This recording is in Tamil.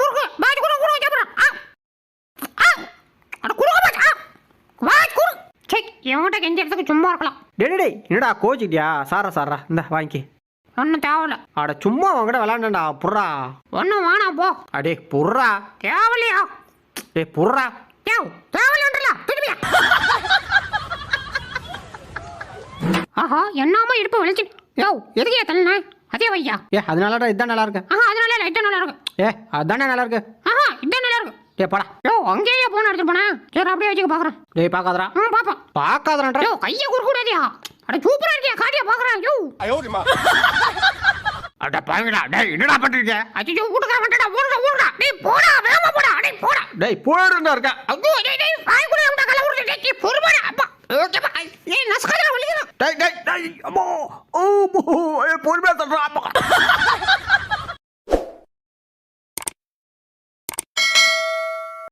குறுக்கு பாஜ் குறுக்கு குறுக்கு சாப்பிடுறேன். அட குறுக்கு பாஜ் குறு. சே என்கிட்ட கெஞ்சறதுக்கு சும்மா இருக்கலாம். டேய் என்னடா கோச்சிக்கிட்டியா? சாரா இந்த வாங்கி. ஒன்றும் தேவையில்ல. அட சும்மா உங்ககிட்ட விளாண்டா புர்றா. ஒன்றும் வேணாம் போ. அடே புர்றா. தேவையில்லையா? டேய் புர்றா. தேவையில்லைன்றல திரும்பியா. ஆஹா என்னமா இடுப்பு வலிச்சு. யோ எதுக்கே தள்ளன? அதே வையா. அதனாலடா இதான் நல்லா இருக்கு. அதனால லைட்டா நல்லா இருக்கு. அதானே நல்லா இருக்கு. இதான் நல்லா இருக்கு. போடா. யோ அங்கேயே போன் எடுத்துட்டு போனேன். சரி அப்படியே வச்சுக்க பாக்குறேன். டேய் பாக்காதடா. பாப்பேன். பாக்காதடா. யோ கையை குறுக்க கூடாதியா. அட சூப்பரா இருக்கியா காட்டியா பாக்குறேன். யோ ஐயோடிமா. அட பாங்கடா. டேய் என்னடா பண்றீங்க? அச்சோ ஊட்டுக்கற வந்துடா. ஓடுடா. டேய் போடா வேகமா போடா. டேய் போடா. டேய் போடுடா இருக்க. ஐயோ டேய் பாய் கூட உண்டா கல ஊரு. டேய் பொறுமையா அப்பா. ஓகேப்பா. ஏய் நஸ்கடா வலிக்குது. டேய் அம்மா. ஓ பொறுமையா சொல்றா.